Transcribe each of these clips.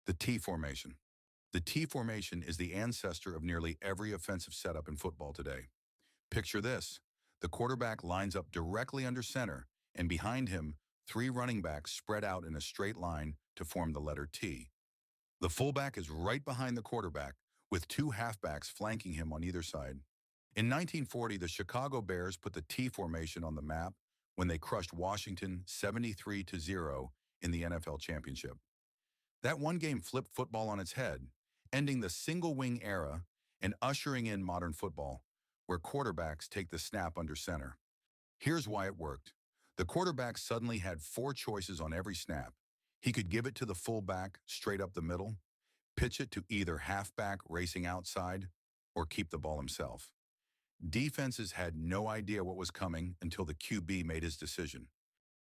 The T formation. The T formation is the ancestor of nearly every offensive setup in football today. Picture this. The quarterback lines up directly under center, and behind him, three running backs spread out in a straight line to form the letter T. The fullback is right behind the quarterback, with two halfbacks flanking him on either side. In 1940, the Chicago Bears put the T formation on the map when they crushed Washington 73-0 in the NFL championship. That one game flipped football on its head, ending the single-wing era and ushering in modern football, where quarterbacks take the snap under center. Here's why it worked. The quarterback suddenly had four choices on every snap. He could give it to the fullback straight up the middle, pitch it to either halfback racing outside, or keep the ball himself. Defenses had no idea what was coming until the QB made his decision.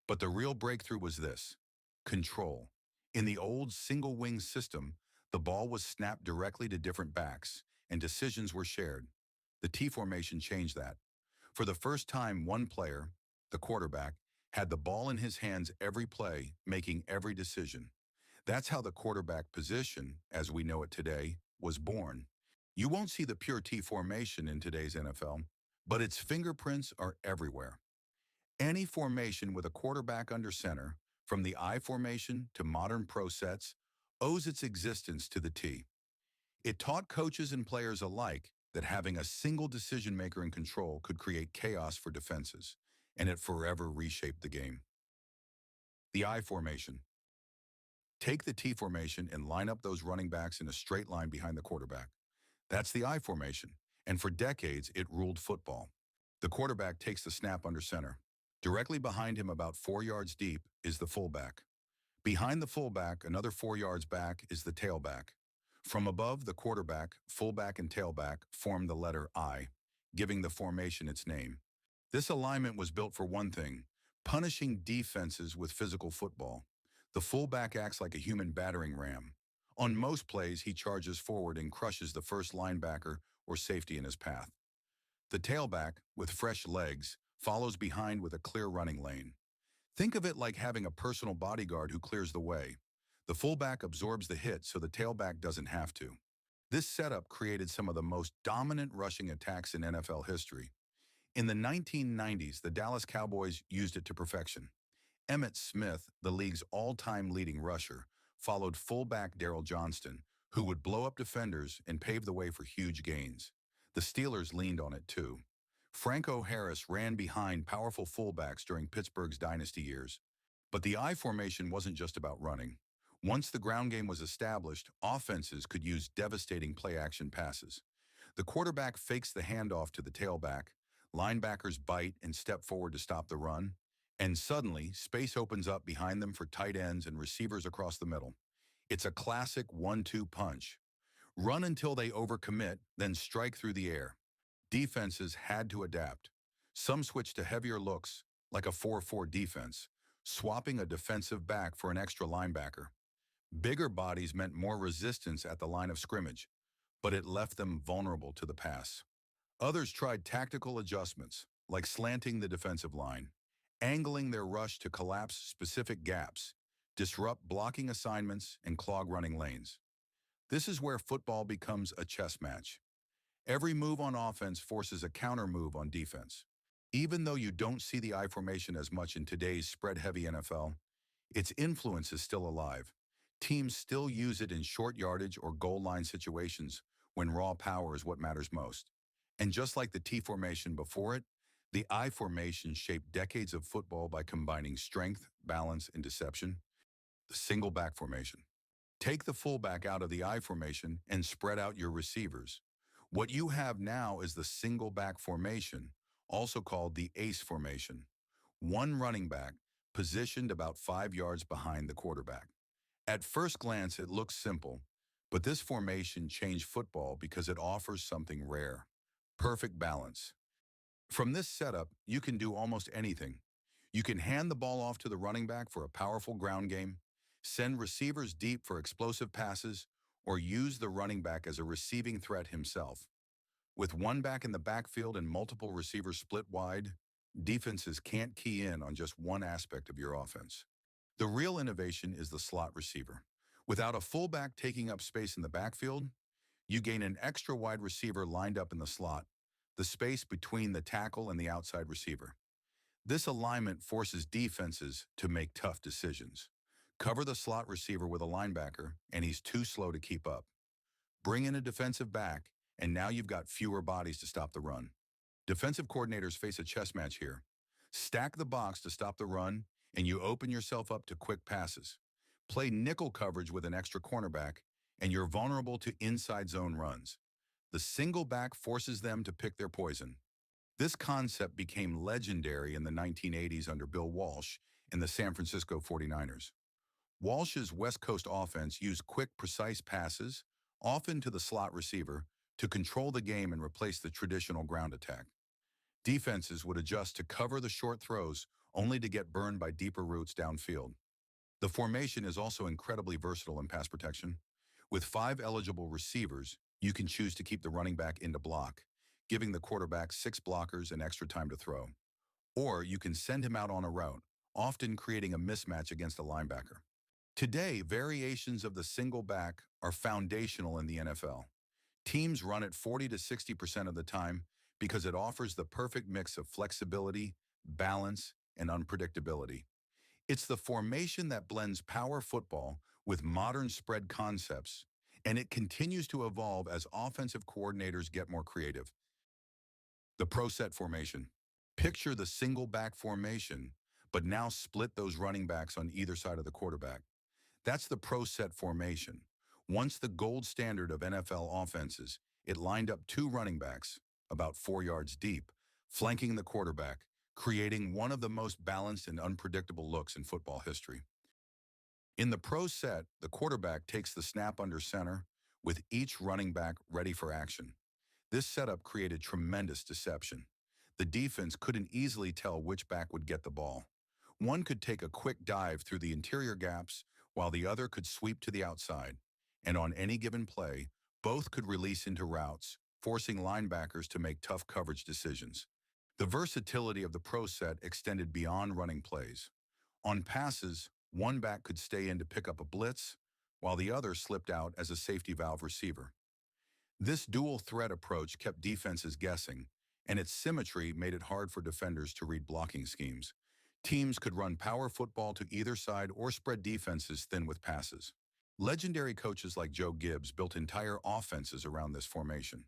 But the real breakthrough was this: control. In the old single-wing system, the ball was snapped directly to different backs, and decisions were shared. The T formation changed that. For the first time, one player, the quarterback, had the ball in his hands every play, making every decision. That's how the quarterback position, as we know it today, was born. You won't see the pure T formation in today's NFL, but its fingerprints are everywhere. Any formation with a quarterback under center, from the I formation to modern pro sets, owes its existence to the T. It taught coaches and players alike that having a single decision maker in control could create chaos for defenses, and it forever reshaped the game. The I formation. Take the T formation and line up those running backs in a straight line behind the quarterback. That's the I formation, and for decades it ruled football. The quarterback takes the snap under center. Directly behind him, about 4 yards deep, is the fullback. Behind the fullback, another 4 yards back, is the tailback. From above, the quarterback, fullback, and tailback form the letter I, giving the formation its name. This alignment was built for one thing: punishing defenses with physical football. The fullback acts like a human battering ram. On most plays, he charges forward and crushes the first linebacker or safety in his path. The tailback, with fresh legs, follows behind with a clear running lane. Think of it like having a personal bodyguard who clears the way. The fullback absorbs the hit so the tailback doesn't have to. This setup created some of the most dominant rushing attacks in NFL history. In the 1990s, the Dallas Cowboys used it to perfection. Emmitt Smith, the league's all-time leading rusher, followed fullback Darryl Johnston, who would blow up defenders and pave the way for huge gains. The Steelers leaned on it too. Franco Harris ran behind powerful fullbacks during Pittsburgh's dynasty years. But the I formation wasn't just about running. Once the ground game was established, offenses could use devastating play-action passes. The quarterback fakes the handoff to the tailback, linebackers bite and step forward to stop the run, and suddenly, space opens up behind them for tight ends and receivers across the middle. It's a classic 1-2 punch. Run until they overcommit, then strike through the air. Defenses had to adapt. Some switched to heavier looks, like a 4-4 defense, swapping a defensive back for an extra linebacker. Bigger bodies meant more resistance at the line of scrimmage, but it left them vulnerable to the pass. Others tried tactical adjustments, like slanting the defensive line, angling their rush to collapse specific gaps, disrupt blocking assignments, and clog running lanes. This is where football becomes a chess match. Every move on offense forces a counter move on defense. Even though you don't see the I formation as much in today's spread-heavy NFL, its influence is still alive. Teams still use it in short yardage or goal line situations when raw power is what matters most. And just like the T formation before it, the I formation shaped decades of football by combining strength, balance, and deception. The single back formation. Take the fullback out of the I formation and spread out your receivers. What you have now is the single back formation, also called the ace formation. One running back positioned about 5 yards behind the quarterback. At first glance, it looks simple, but this formation changed football because it offers something rare: perfect balance. From this setup, you can do almost anything. You can hand the ball off to the running back for a powerful ground game, send receivers deep for explosive passes, or use the running back as a receiving threat himself. With one back in the backfield and multiple receivers split wide, defenses can't key in on just one aspect of your offense. The real innovation is the slot receiver. Without a fullback taking up space in the backfield, you gain an extra wide receiver lined up in the slot, the space between the tackle and the outside receiver. This alignment forces defenses to make tough decisions. Cover the slot receiver with a linebacker, and he's too slow to keep up. Bring in a defensive back, and now you've got fewer bodies to stop the run. Defensive coordinators face a chess match here. Stack the box to stop the run, and you open yourself up to quick passes. Play nickel coverage with an extra cornerback, and you're vulnerable to inside zone runs. The single back forces them to pick their poison. This concept became legendary in the 1980s under Bill Walsh in the San Francisco 49ers. Walsh's West Coast offense used quick, precise passes, often to the slot receiver, to control the game and replace the traditional ground attack. Defenses would adjust to cover the short throws, only to get burned by deeper routes downfield. The formation is also incredibly versatile in pass protection. With 5 eligible receivers, you can choose to keep the running back in to block, giving the quarterback 6 blockers and extra time to throw. Or you can send him out on a route, often creating a mismatch against a linebacker. Today, variations of the single back are foundational in the NFL. Teams run it 40 to 60% of the time because it offers the perfect mix of flexibility, balance, and unpredictability. It's the formation that blends power football with modern spread concepts, and it continues to evolve as offensive coordinators get more creative. The pro set formation. Picture the single back formation, but now split those running backs on either side of the quarterback. That's the pro set formation. Once the gold standard of NFL offenses, it lined up 2 running backs, about 4 yards deep, flanking the quarterback, creating one of the most balanced and unpredictable looks in football history. In the pro set, the quarterback takes the snap under center, with each running back ready for action. This setup created tremendous deception. The defense couldn't easily tell which back would get the ball. One could take a quick dive through the interior gaps, while the other could sweep to the outside. And on any given play, both could release into routes, forcing linebackers to make tough coverage decisions. The versatility of the pro set extended beyond running plays. On passes, one back could stay in to pick up a blitz, while the other slipped out as a safety valve receiver. This dual threat approach kept defenses guessing, and its symmetry made it hard for defenders to read blocking schemes. Teams could run power football to either side or spread defenses thin with passes. Legendary coaches like Joe Gibbs built entire offenses around this formation.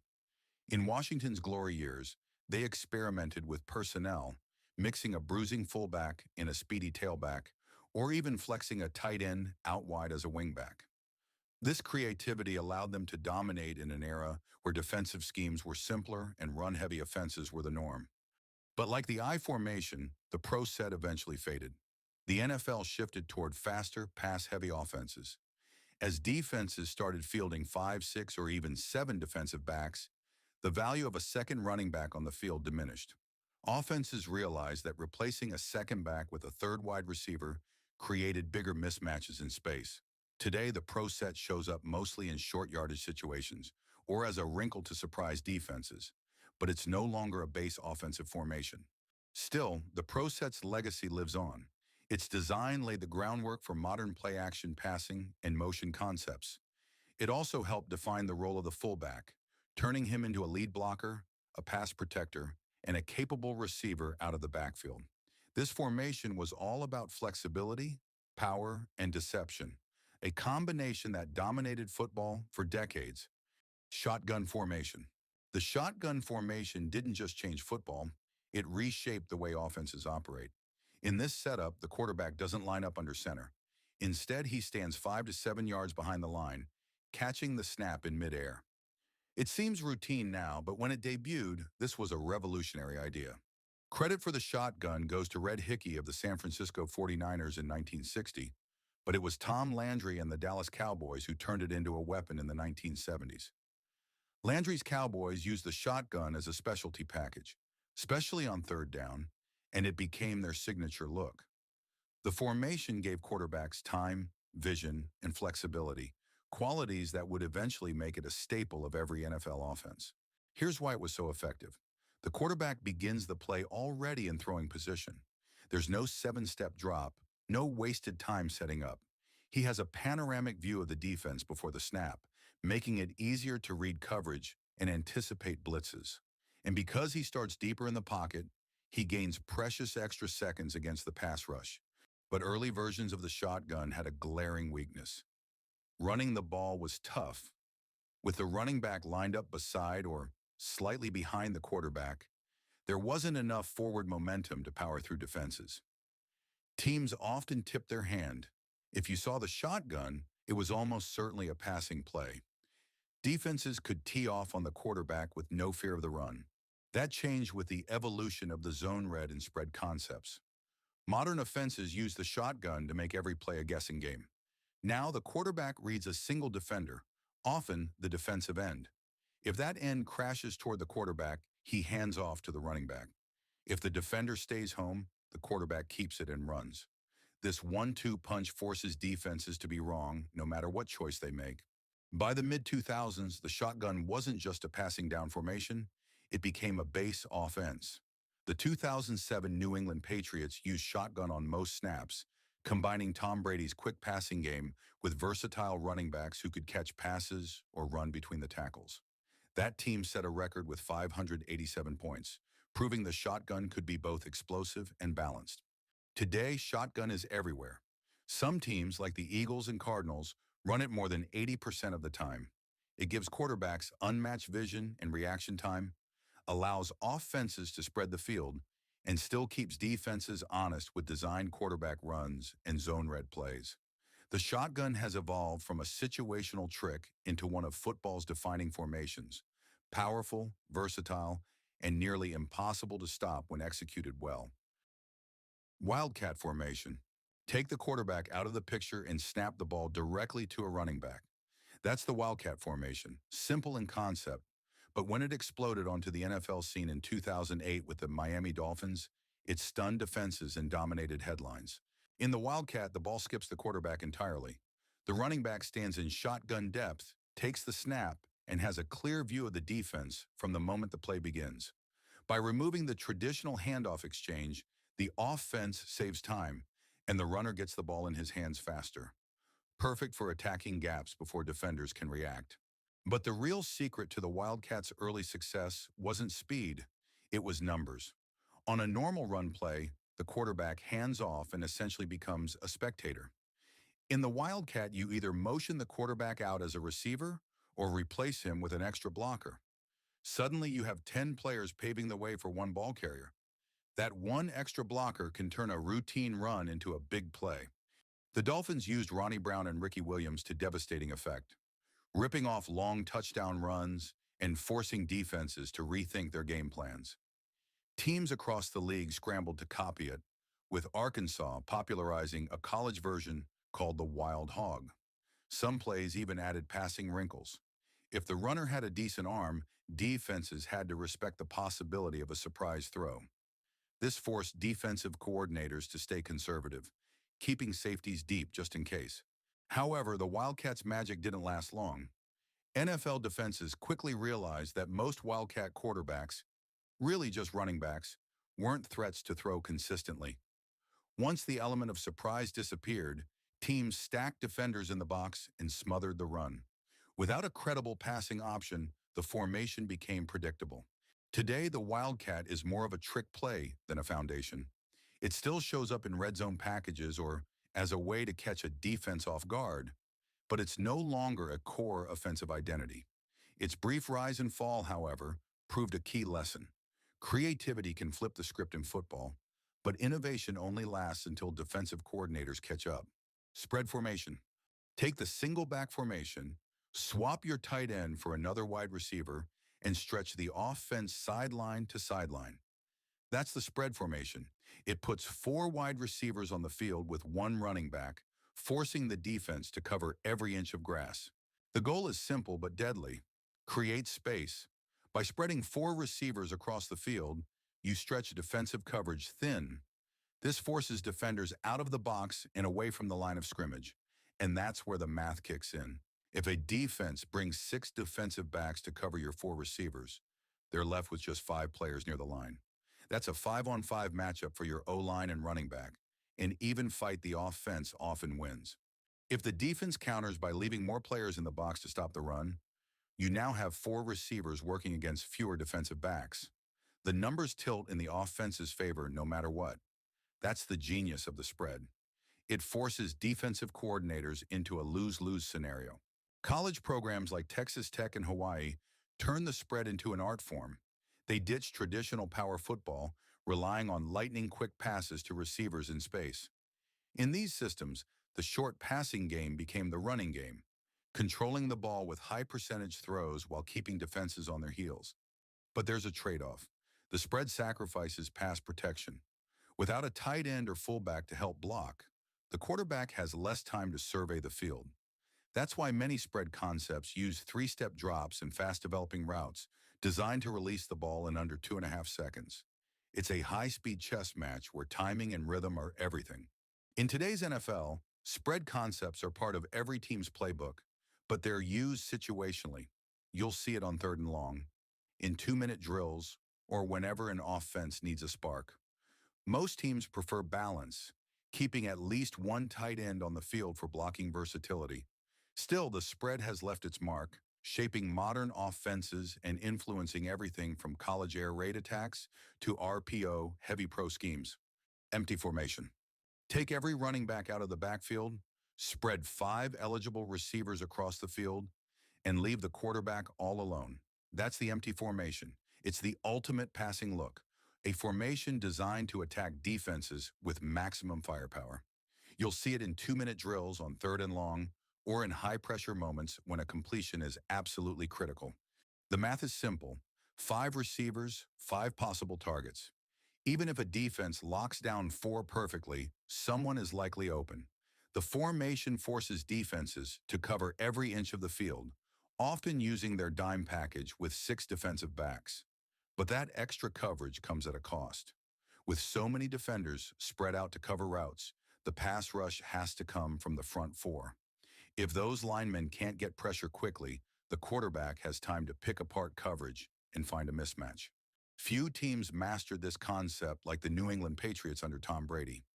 In Washington's glory years, they experimented with personnel, mixing a bruising fullback in a speedy tailback, or even flexing a tight end out wide as a wingback. This creativity allowed them to dominate in an era where defensive schemes were simpler and run-heavy offenses were the norm. But like the I formation, the pro set eventually faded. The NFL shifted toward faster, pass-heavy offenses. As defenses started fielding 5, 6, or even 7 defensive backs, the value of a second running back on the field diminished. Offenses realized that replacing a second back with a third wide receiver created bigger mismatches in space. Today, the pro set shows up mostly in short yardage situations or as a wrinkle to surprise defenses, but it's no longer a base offensive formation. Still, the pro set's legacy lives on. Its design laid the groundwork for modern play-action passing and motion concepts. It also helped define the role of the fullback, turning him into a lead blocker, a pass protector, and a capable receiver out of the backfield. This formation was all about flexibility, power, and deception, a combination that dominated football for decades. Shotgun formation. The shotgun formation didn't just change football, it reshaped the way offenses operate. In this setup, the quarterback doesn't line up under center. Instead, he stands 5 to 7 yards behind the line, catching the snap in midair. It seems routine now, but when it debuted, this was a revolutionary idea. Credit for the shotgun goes to Red Hickey of the San Francisco 49ers in 1960, but it was Tom Landry and the Dallas Cowboys who turned it into a weapon in the 1970s. Landry's Cowboys used the shotgun as a specialty package, especially on third down, and it became their signature look. The formation gave quarterbacks time, vision, and flexibility, qualities that would eventually make it a staple of every NFL offense. Here's why it was so effective. The quarterback begins the play already in throwing position. There's no 7-step drop, no wasted time setting up. He has a panoramic view of the defense before the snap, making it easier to read coverage and anticipate blitzes. And because he starts deeper in the pocket, he gains precious extra seconds against the pass rush. But early versions of the shotgun had a glaring weakness. Running the ball was tough. With the running back lined up beside or slightly behind the quarterback, there wasn't enough forward momentum to power through defenses. Teams often tipped their hand. If you saw the shotgun, it was almost certainly a passing play. Defenses could tee off on the quarterback with no fear of the run. That changed with the evolution of the zone read and spread concepts. Modern offenses use the shotgun to make every play a guessing game. Now the quarterback reads a single defender, often the defensive end. If that end crashes toward the quarterback, he hands off to the running back. If the defender stays home, the quarterback keeps it and runs. This 1-2 punch forces defenses to be wrong no matter what choice they make. By the mid-2000s, the shotgun wasn't just a passing down formation, it became a base offense. The 2007 New England Patriots used shotgun on most snaps, combining Tom Brady's quick passing game with versatile running backs who could catch passes or run between the tackles. That team set a record with 587 points, proving the shotgun could be both explosive and balanced. Today, shotgun is everywhere. Some teams, like the Eagles and Cardinals, run it more than 80% of the time. It gives quarterbacks unmatched vision and reaction time, allows offenses to spread the field, and still keeps defenses honest with designed quarterback runs and zone-read plays. The shotgun has evolved from a situational trick into one of football's defining formations, powerful, versatile, and nearly impossible to stop when executed well. Wildcat Formation. Take the quarterback out of the picture and snap the ball directly to a running back. That's the Wildcat Formation, simple in concept, but when it exploded onto the NFL scene in 2008 with the Miami Dolphins, it stunned defenses and dominated headlines. In the Wildcat, the ball skips the quarterback entirely. The running back stands in shotgun depth, takes the snap, and has a clear view of the defense from the moment the play begins. By removing the traditional handoff exchange, the offense saves time, and the runner gets the ball in his hands faster. Perfect for attacking gaps before defenders can react. But the real secret to the Wildcats' early success wasn't speed, it was numbers. On a normal run play, the quarterback hands off and essentially becomes a spectator. In the Wildcat, you either motion the quarterback out as a receiver or replace him with an extra blocker. Suddenly, you have 10 players paving the way for one ball carrier. That one extra blocker can turn a routine run into a big play. The Dolphins used Ronnie Brown and Ricky Williams to devastating effect, ripping off long touchdown runs and forcing defenses to rethink their game plans. Teams across the league scrambled to copy it, with Arkansas popularizing a college version called the Wild Hog. Some plays even added passing wrinkles. If the runner had a decent arm, defenses had to respect the possibility of a surprise throw. This forced defensive coordinators to stay conservative, keeping safeties deep just in case. However, the Wildcats' magic didn't last long. NFL defenses quickly realized that most Wildcat quarterbacks, really just running backs, weren't threats to throw consistently. Once the element of surprise disappeared, teams stacked defenders in the box and smothered the run. Without a credible passing option, the formation became predictable. Today, the Wildcat is more of a trick play than a foundation. It still shows up in red zone packages or as a way to catch a defense off guard, but it's no longer a core offensive identity. Its brief rise and fall, however, proved a key lesson. Creativity can flip the script in football, but innovation only lasts until defensive coordinators catch up. Spread formation. Take the single back formation, swap your tight end for another wide receiver, and stretch the offense sideline to sideline. That's the spread formation. It puts 4 wide receivers on the field with 1 running back, forcing the defense to cover every inch of grass. The goal is simple but deadly. Create space. By spreading 4 receivers across the field, you stretch defensive coverage thin. This forces defenders out of the box and away from the line of scrimmage. And that's where the math kicks in. If a defense brings 6 defensive backs to cover your 4 receivers, they're left with just 5 players near the line. That's a 5-on-5 matchup for your O-line and running back. An even fight, the offense often wins. If the defense counters by leaving more players in the box to stop the run, you now have 4 receivers working against fewer defensive backs. The numbers tilt in the offense's favor no matter what. That's the genius of the spread. It forces defensive coordinators into a lose-lose scenario. College programs like Texas Tech and Hawaii turn the spread into an art form. They ditch traditional power football, relying on lightning-quick passes to receivers in space. In these systems, the short passing game became the running game, controlling the ball with high-percentage throws while keeping defenses on their heels. But there's a trade-off. The spread sacrifices pass protection. Without a tight end or fullback to help block, the quarterback has less time to survey the field. That's why many spread concepts use three-step drops and fast-developing routes designed to release the ball in under 2.5 seconds. It's a high-speed chess match where timing and rhythm are everything. In today's NFL, spread concepts are part of every team's playbook, but they're used situationally. You'll see it on 3rd and long, in 2-minute drills, or whenever an offense needs a spark. Most teams prefer balance, keeping at least one tight end on the field for blocking versatility. Still, the spread has left its mark, shaping modern offenses and influencing everything from college air raid attacks to RPO heavy pro schemes. Empty formation. Take every running back out of the backfield, spread 5 eligible receivers across the field, and leave the quarterback all alone. That's the empty formation. It's the ultimate passing look, a formation designed to attack defenses with maximum firepower. You'll see it in 2-minute drills on 3rd and long, or in high-pressure moments when a completion is absolutely critical. The math is simple. 5 receivers, 5 possible targets. Even if a defense locks down 4 perfectly, someone is likely open. The formation forces defenses to cover every inch of the field, often using their dime package with 6 defensive backs. But that extra coverage comes at a cost. With so many defenders spread out to cover routes, the pass rush has to come from the front 4. If those linemen can't get pressure quickly, the quarterback has time to pick apart coverage and find a mismatch. Few teams mastered this concept like the New England Patriots under Tom Brady.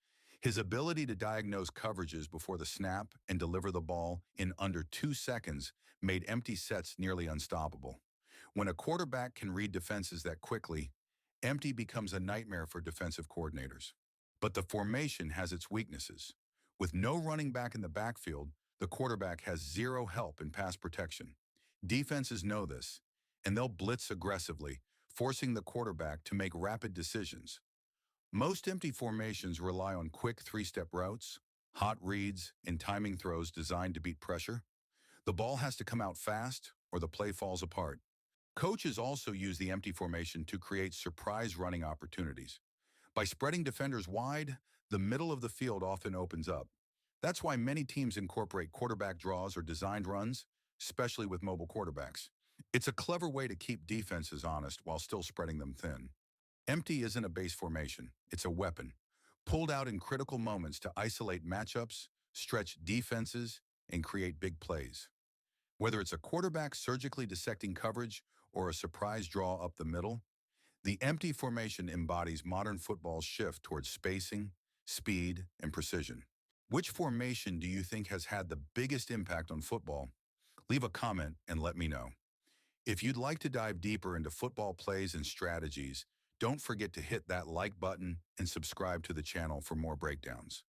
His ability to diagnose coverages before the snap and deliver the ball in under 2 seconds made empty sets nearly unstoppable. When a quarterback can read defenses that quickly, empty becomes a nightmare for defensive coordinators. But the formation has its weaknesses. With no running back in the backfield, the quarterback has zero help in pass protection. Defenses know this, and they'll blitz aggressively, forcing the quarterback to make rapid decisions. Most empty formations rely on quick 3-step routes, hot reads, and timing throws designed to beat pressure. The ball has to come out fast, or the play falls apart. Coaches also use the empty formation to create surprise running opportunities. By spreading defenders wide, the middle of the field often opens up. That's why many teams incorporate quarterback draws or designed runs, especially with mobile quarterbacks. It's a clever way to keep defenses honest while still spreading them thin. Empty isn't a base formation, it's a weapon, pulled out in critical moments to isolate matchups, stretch defenses, and create big plays. Whether it's a quarterback surgically dissecting coverage or a surprise draw up the middle, the empty formation embodies modern football's shift towards spacing, speed, and precision. Which formation do you think has had the biggest impact on football? Leave a comment and let me know. If you'd like to dive deeper into football plays and strategies, don't forget to hit that like button and subscribe to the channel for more breakdowns.